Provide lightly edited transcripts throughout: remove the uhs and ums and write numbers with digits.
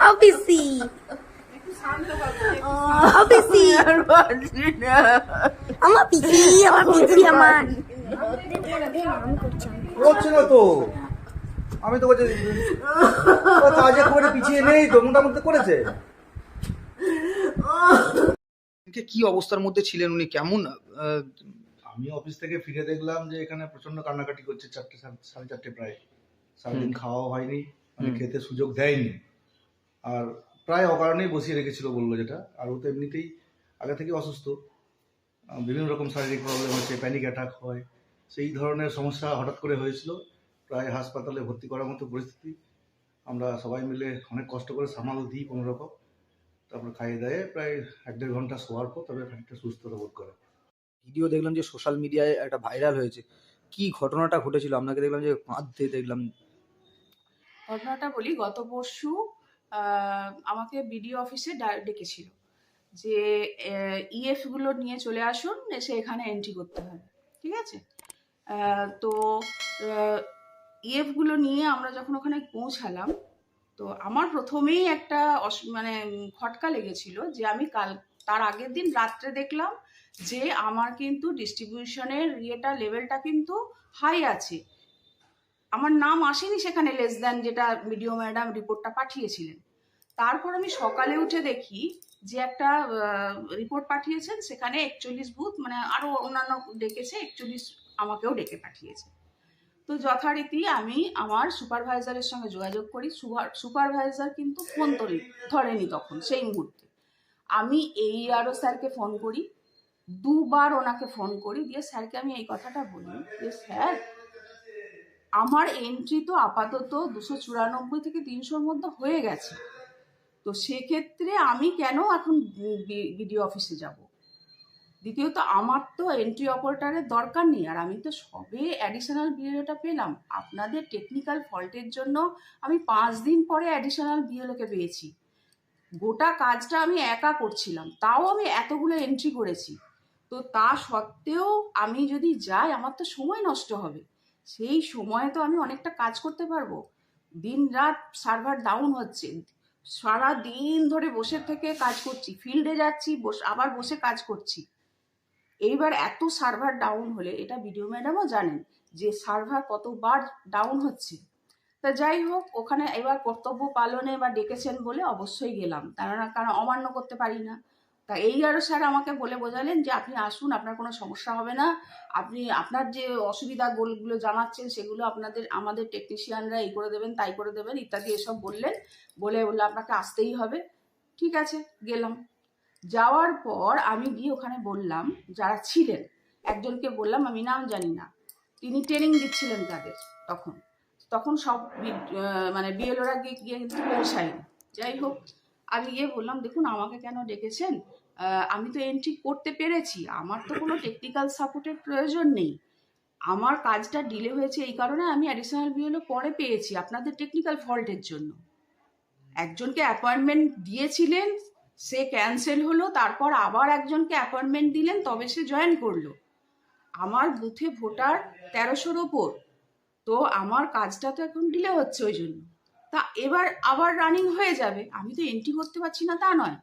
আমার পিসি আমার করছে না তো, আমি তো বলছি কাজে খুব একটা পিছিয়ে নেই তো, মোটামুটি করেছে। কি অবস্থার মধ্যে ছিলেন উনি, কেমন? আমি অফিস থেকে ফিরে দেখলাম যে এখানে প্রচন্ড কান্নাকাটি করছে, 4টে 4:30 প্রায়। সারাদিন খাওয়া হয়নি, মানে খেতে সুযোগ দেয়নি, আর প্রায় অকারণেই বসিয়ে রেখেছিল বললো যেটা। আর ও তো এমনিতেই আগে থেকে অসুস্থ, বিভিন্ন রকম শারীরিক প্রবলেম হচ্ছে, প্যানিক অ্যাটাক হয়, সেই ধরনের সমস্যা হঠাৎ করে হয়েছিল। প্রায় হাসপাতালে ভর্তি করার মতো পরিস্থিতি। আমরা সবাই মিলে অনেক কষ্ট করে সামাল দিই কোনো রকম, তারপর খাইয়ে দেয় প্রায় 1-1.5 ঘন্টা শোয়ার পর তবে খানিকটা সুস্থতা বোধ করে। ভিডিও দেখলাম যে সোশ্যাল মিডিয়ায় একটা ভাইরাল হয়েছে, কি ঘটনাটা ঘটেছিল? আপনাকে দেখলাম যে কাঁদতে দেখলাম। ঘটনাটা বলি, গত পরশু আমাকে বিডিও অফিসে ডেকেছিল যে ইএফ গুলো নিয়ে চলে আসুন, এসে এখানে এন্ট্রি করতে হবে। ঠিক আছে, তো ইএফ গুলো নিয়ে আমরা যখন ওখানে পৌঁছালাম, তো আমার প্রথমেই একটা মানে খটকা লেগেছিল যে আমি তার আগের দিন রাত্রে দেখলাম যে আমার কিন্তু ডিস্ট্রিবিউশনের লেভেলটা কিন্তু হাই আছে, আমার নাম আসেনি সেখানে লেস দ্যান, যেটা ভিডিও ম্যাডাম রিপোর্টটা পাঠিয়েছিলেন। তারপর আমি সকালে উঠে দেখি যে একটা রিপোর্ট পাঠিয়েছেন, সেখানে 41 বুথ, মানে আরো অন্যান্য ডেকেছে, 41 আমাকেও ডেকে পাঠিয়েছে। তো যথারীতি আমি আমার সুপারভাইজারের সঙ্গে যোগাযোগ করি। সুপারভাইজার কিন্তু ফোন ধরেনি তখন সেই মুহূর্তে। আমি AERO স্যারকে ফোন করি, দুবার ওনাকে ফোন করি, দিয়ে স্যারকে আমি এই কথাটা বলি যে স্যার, আমার এন্ট্রি তো আপাতত 294 থেকে 300-র মধ্যে হয়ে গেছে, তো সেক্ষেত্রে আমি কেন এখন বিডিও অফিসে যাব? দ্বিতীয়ত আমার তো এন্ট্রি অপারেটরের দরকার নেই, আর আমি তো সবে অ্যাডিশনাল বিএলওটা পেলাম। আপনাদের টেকনিক্যাল ফল্টের জন্য আমি 5 দিন পরে অ্যাডিশনাল বিএলওকে পেয়েছি। গোটা কাজটা আমি একা করছিলাম, তাও আমি এতগুলো এন্ট্রি করেছি। তো তা সত্ত্বেও আমি যদি যাই, আমার তো সময় নষ্ট হবে। সেই সময়ে তো আমি অনেকটা কাজ করতে পারবো। দিন রাত সার্ভার ডাউন হচ্ছে, সারা দিন ধরে বসে থেকে কাজ করছি, ফিল্ডে যাচ্ছি, আবার বসে কাজ করছি। এইবার এত সার্ভার ডাউন হলে, এটা ভিডিও ম্যাডামও জানেন যে সার্ভার কতবার ডাউন হচ্ছে। তা যাই হোক, ওখানে এবার কর্তব্য পালনে বা ডেকেছেন বলে অবশ্যই গেলাম, কারণ অমান্য করতে পারি না। তা AERO স্যার আমাকে বলে বোঝালেন যে আপনি আসুন, আপনার কোনো সমস্যা হবে না, আপনি আপনার যে অসুবিধাগুলো জানাচ্ছেন সেগুলো আমাদের টেকনিশিয়ানরা এই করে দেবেন, তাই করে দেবেন, ইত্যাদি এসব বললেন। বলে আপনাকে আসতেই হবে। ঠিক আছে, গেলাম। যাওয়ার পর আমি গিয়ে ওখানে বললাম, যারা ছিলেন একজনকে বললাম, আমি নাম জানি না, তিনি ট্রেনিং দিচ্ছিলেন তাদের। তখন সব মানে বিএলওরা গিয়ে কিন্তু পৌঁছায়নি। যাই হোক, আমি গিয়ে বললাম, দেখুন আমাকে কেন ডেকেছেন? আমি তো এন্ট্রি করতে পেরেছি, আমার তো কোনো টেকনিক্যাল সাপোর্টের প্রয়োজন নেই। আমার কাজটা ডিলে হয়েছে এই কারণে, আমি অ্যাডিশনাল বিএলও পরে পেয়েছি আপনাদের টেকনিক্যাল ফল্টের জন্য। একজনকে অ্যাপয়েন্টমেন্ট দিয়েছিলেন, সে ক্যান্সেল হলো, তারপর আবার একজনকে অ্যাপয়েন্টমেন্ট দিলেন, তবে সে জয়েন করলো। আমার বুথে ভোটার 1300-র ওপর, তো আমার কাজটা তো এখন ডিলে হচ্ছে ওই জন্য। তা এবার আবার রানিং হয়ে যাবে, আমি তো এন্ট্রি করতে পারছি না তা নয়।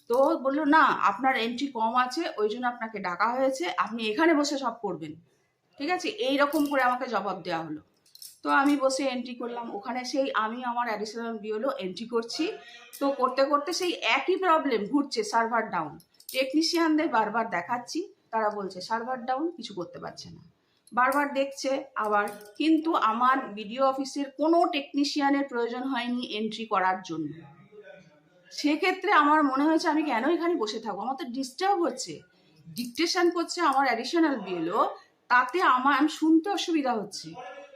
তো বললো না, আপনার এন্ট্রি কম আছে, ওই জন্য আপনাকে ডাকা হয়েছে, আপনি এখানে বসে সব করবেন। ঠিক আছে, এইরকম করে আমাকে জবাব দেওয়া হলো। তো আমি বসে এন্ট্রি করলাম ওখানে, সেই আমি আমার অ্যাডিশনাল বিএলও এন্ট্রি করছি। তো করতে করতে সেই একই প্রবলেম ঘুরছে, সার্ভার ডাউন। টেকনিশিয়ানদের বারবার দেখাচ্ছি, তারা বলছে সার্ভার ডাউন, কিছু করতে পারছে না। বারবার দেখছে আবার, কিন্তু আমার বিডিও অফিসের কোনো টেকনিশিয়ানের প্রয়োজন হয়নি এন্ট্রি করার জন্য। সেক্ষেত্রে আমার মনে হয়েছে আমি কেন এখানে বসে থাকবো, আমার তো ডিস্টার্ব হচ্ছে, ডিকটেশন করছে আমার অ্যাডিশনাল বিএলও, তাতে আমার শুনতে অসুবিধা হচ্ছে,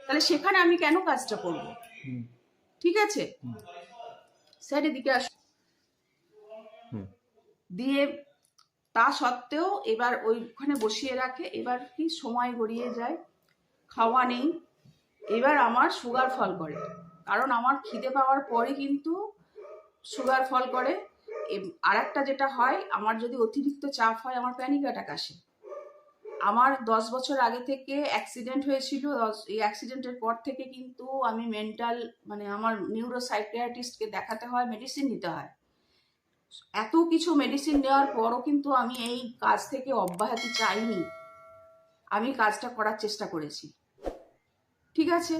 তাহলে সেখানে আমি কেন কাজটা করব? ঠিক আছে, স্যার এদিকে আস। দিয়ে তা সত্ত্বেও এবার ওইখানে বসিয়ে রাখে। এবার কি সময় গড়িয়ে যায়, খাওয়া নেই। এবার আমার সুগার ফল করে, কারণ আমার খিদে পাওয়ার পরে কিন্তু সুগার ফল করে। আর একটা যেটা হয়, আমার যদি অতিরিক্ত চাপ হয়, আমার প্যানিক অ্যাটাক আসে। আমার 10 বছর আগে থেকে অ্যাক্সিডেন্ট হয়েছিল। এই অ্যাক্সিডেন্টের পর থেকে কিন্তু আমি মেন্টাল, মানে আমার নিউরো সাইকিয়াট্রিস্টকে দেখাতে হয়, মেডিসিন নিতে হয়। এত কিছু মেডিসিন নেওয়ার পরও কিন্তু আমি এই কাজ থেকে অব্যাহতি চাইনি, আমি কাজটা করার চেষ্টা করেছি। ঠিক আছে,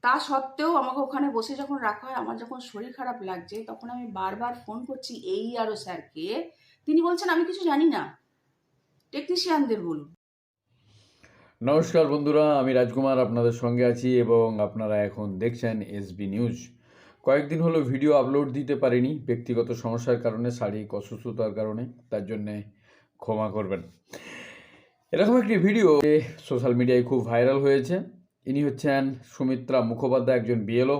তা সত্ত্বেও আমাকে ওখানে বসে যখন রাখা হয়, আমার যখন শরীর খারাপ লাগছে, তখন আমি বারবার ফোন করছি AERO স্যারকে। তিনি বলছেন আমি কিছু জানি না, টেকনিশিয়ানদের বলুন। নমস্কার বন্ধুরা, আমি রাজকুমার আপনাদের সঙ্গে আছি এবং আপনারা এখন দেখছেন SB নিউজ। কয়েকদিন হলো ভিডিও আপলোড দিতে পারিনি, ব্যক্তিগত সমস্যার কারণে, শারীরিক অসুস্থতার কারণে, তার জন্যে ক্ষমা করবেন। এরকম একটি ভিডিও সোশ্যাল মিডিয়ায় খুব ভাইরাল হয়েছে। ইনি হচ্ছেন সুমিত্রা মুখোপাধ্যায়, একজন BLO,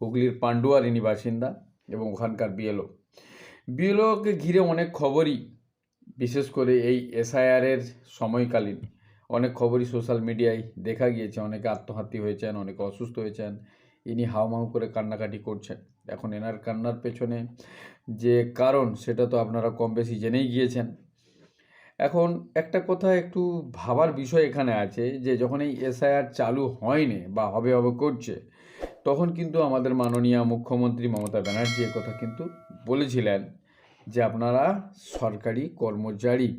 হুগলির পান্ডুয়ার ইনি বাসিন্দা এবং ওখানকার BLOকে ঘিরে অনেক খবরই, বিশেষ করে এই SIR-এর সময়কালীন অনেক খবরই সোশ্যাল মিডিয়ায় দেখা গিয়েছে। অনেকে আত্মঘাতী হয়েছেন, অনেকে অসুস্থ হয়েছেন। ইনি হাউমাউ করে কান্নাকাটি করছেন। এখন এনার কান্নার পেছনে যে কারণ সেটা তো আপনারা কম বেশি জেনেই গিয়েছেন। এখন একটা কথা একটু ভাবার বিষয় এখানে আছে যে যখন এই SIR চালু হয়নি বা হবে করছে, তখন কিন্তু আমাদের মাননীয় মুখ্যমন্ত্রী মমতা ব্যানার্জি কথা কিন্তু বলেছিলেন যে আপনারা সরকারি কর্মচারী,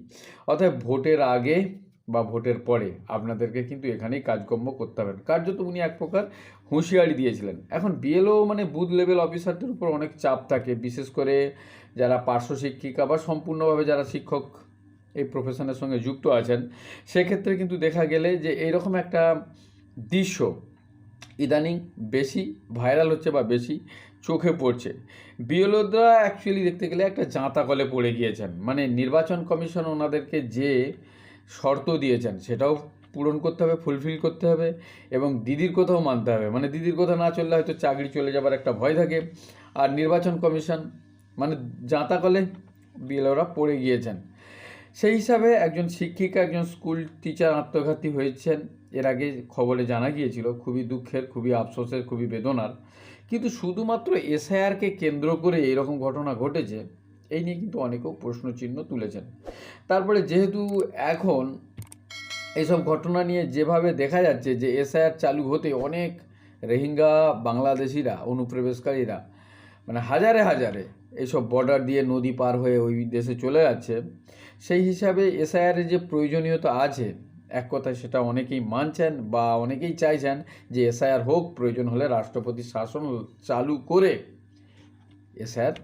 অর্থাৎ ভোটের আগে বা ভোটের পরে আপনাদেরকে কিন্তু এখানেই কাজকর্ম করতে হবে। কার্যত উনি এক প্রকার হুঁশিয়ারি দিয়েছিলেন। এখন BLO মানে বুথ লেভেল অফিসারদের উপর অনেক চাপ থাকে, বিশেষ করে যারা পার্শ্ব শিক্ষিকা বা সম্পূর্ণভাবে যারা শিক্ষক এই প্রফেশনের সঙ্গে যুক্ত আছেন। সেক্ষেত্রে কিন্তু দেখা গেলে যে এইরকম একটা দৃশ্য ইদানিং বেশি ভাইরাল হচ্ছে বা বেশি চোখে পড়ছে। BLOরা অ্যাকচুয়ালি দেখতে গেলে একটা জাঁতা কলে পড়ে গিয়েছেন। মানে নির্বাচন কমিশন ওনাদেরকে যে শর্ত দিয়েছেন সেটাও পূরণ করতে হবে, ফুলফিল করতে হবে এবং দিদির কথাও মানতে হবে। মানে দিদির কথা না চললে হয়তো চাকরি চলে যাবার একটা ভয় থাকে। আর নির্বাচন কমিশন মানে জাঁতা কলে BLOরা পড়ে গিয়েছেন। সেই হিসাবে একজন শিক্ষিকা, একজন স্কুল টিচার আত্মঘাতী হয়েছেন। এর আগে খবরে জানা গিয়েছিল। খুবই দুঃখের, খুবই আফসোসের, খুবই বেদনার। কিন্তু শুধুমাত্র SIRকে কেন্দ্র করে এরকম ঘটনা ঘটেছে, এই নিয়ে কিন্তু অনেকেও প্রশ্নচিহ্ন তুলেছেন। তারপরে যেহেতু এখন এইসব ঘটনা নিয়ে যেভাবে দেখা যাচ্ছে যে SIR চালু হতে অনেক রোহিঙ্গা বাংলাদেশিরা, অনুপ্রবেশকারীরা মানে হাজারে হাজারে এইসব বর্ডার দিয়ে নদী পার হয়ে ওই দেশে চলে যাচ্ছে, সেই হিসাবে SIR-এর যে প্রয়োজনীয়তা আছে, এক কথায় সেটা অনেকেই মানছেন বা অনেকেই চাইছেন যে SIR হোক, প্রয়োজন হলে রাষ্ট্রপতি শাসন চালু করে SIR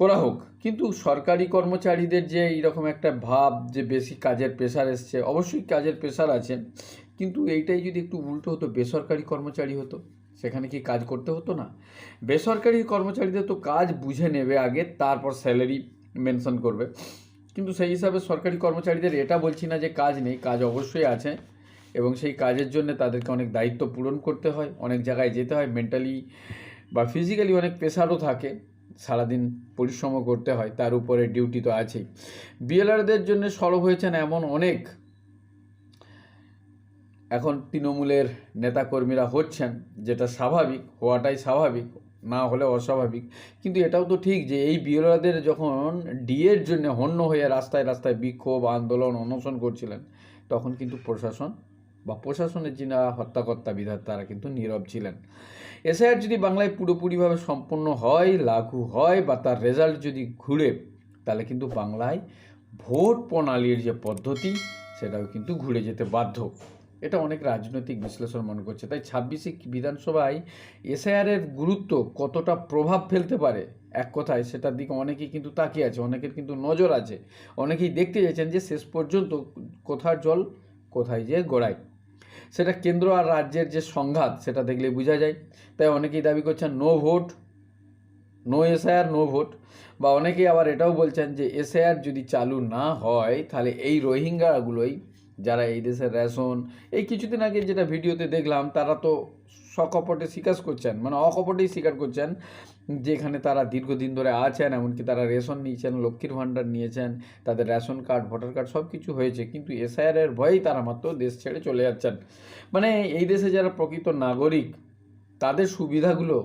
করা হোক। কিন্তু সরকারি কর্মচারীদের যে এইরকম একটা ভাব যে বেশি কাজের প্রেশার এসছে, অবশ্যই কাজের প্রেশার আছে, কিন্তু এইটাই যদি একটু উল্টো হতো, বেসরকারি কর্মচারী হতো, সেখানে কি কাজ করতে হতো না? বেসরকারি কর্মচারীদের তো কাজ বুঝে নেবে আগে, তারপর স্যালারি মেনশন করবে। কিন্তু সেই হিসাবে সরকারি কর্মচারীদের এটা বলছি না যে কাজ নেই, কাজ অবশ্যই আছে এবং সেই কাজের জন্য তাদেরকে অনেক দায়িত্ব পূরণ করতে হয়, অনেক জায়গায় যেতে হয়, মেন্টালি বা ফিজিক্যালি অনেক প্রেশারও থাকে, সারাদিন পরিশ্রমও করতে হয়, তার উপরে ডিউটি তো আছেই। BLOদের জন্য সরব হয়েছেন এমন অনেক এখন তৃণমূলের নেতাকর্মীরা হচ্ছেন, যেটা স্বাভাবিক, হওয়াটাই স্বাভাবিক, না হলে অস্বাভাবিক। কিন্তু এটাও তো ঠিক যে এই BLOদের যখন ডিএর জন্য হন্য হয়ে রাস্তায় রাস্তায় বিক্ষোভ, আন্দোলন, অনশন করছিলেন, তখন কিন্তু প্রশাসন বা প্রশাসনের যিনি হত্যাকর্তা বিধাতা তারা কিন্তু নীরব ছিলেন। SIR যদি বাংলায় পুরোপুরিভাবে সম্পন্ন হয়, লাগু হয় বা তার রেজাল্ট যদি ঘুরে, তাহলে কিন্তু বাংলায় ভোট প্রণালীর যে পদ্ধতি সেটাও কিন্তু ঘুরে যেতে বাধ্য। এটা অনেক রাজনৈতিক বিশ্লেষণ মনে করছে। তাই 26শে বিধানসভায় SIR-এর গুরুত্ব কতটা প্রভাব ফেলতে পারে, এক কথায় সেটার দিকে অনেকেই কিন্তু তাকিয়ে আছে, অনেকের কিন্তু নজর আছে, অনেকেই দেখতে চাইছেন যে শেষ পর্যন্ত কোথার জল কোথায় যে গড়ায়। সেটা কেন্দ্র আর রাজ্যের যে সংঘাত সেটা দেখলে বোঝা যায়। তাই অনেকেই দাবি করছেন no vote, no SIR, no vote. বা অনেকেই আবার এটাও বলছেন যে SIR যদি চালু না হয় তাহলে এই রোহিঙ্গাগুলোই, যারা এই দেশের রেশন, এই কিছুদিন আগে যেটা ভিডিওতে দেখলাম, তারা তো সকপটে স্বীকার করছেন, মানে অকপটেই স্বীকার করছেন যেখানে তারা দীর্ঘদিন ধরে আছেন, এমনকি তারা রেশন নিয়েছেন, লক্ষ্মীর ভাণ্ডার নিয়েছেন, তাদের রেশন কার্ড, ভোটার কার্ড সব কিছু হয়েছে, কিন্তু SIR-এর ভয়েই তারা মাত্র দেশ ছেড়ে চলে যাচ্ছেন। মানে এই দেশে যারা প্রকৃত নাগরিক, তাদের সুবিধাগুলো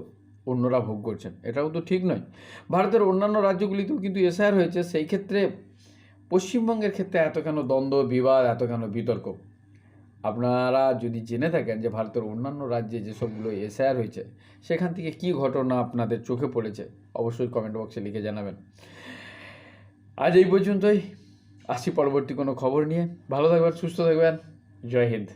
অন্যরা ভোগ করছেন, এটাও তো ঠিক নয়। ভারতের অন্যান্য রাজ্যগুলিতেও কিন্তু SIR হয়েছে, সেই ক্ষেত্রে পশ্চিমবঙ্গের ক্ষেত্রে এত কেন দ্বন্দ্ব, বিবাদ, এত কেন বিতর্ক? আপনারা যদি জেনে থাকেন যে ভারতের অন্যান্য রাজ্যে যেসবগুলো এসআইআর হয়েছে সেখান থেকে কী ঘটনা আপনাদের চোখে পড়েছে, অবশ্যই কমেন্ট বক্সে লিখে জানাবেন। আজ এই পর্যন্তই, আসছি পরবর্তী কোনো খবর নিয়ে। ভালো থাকবেন, সুস্থ থাকবেন। জয় হিন্দ।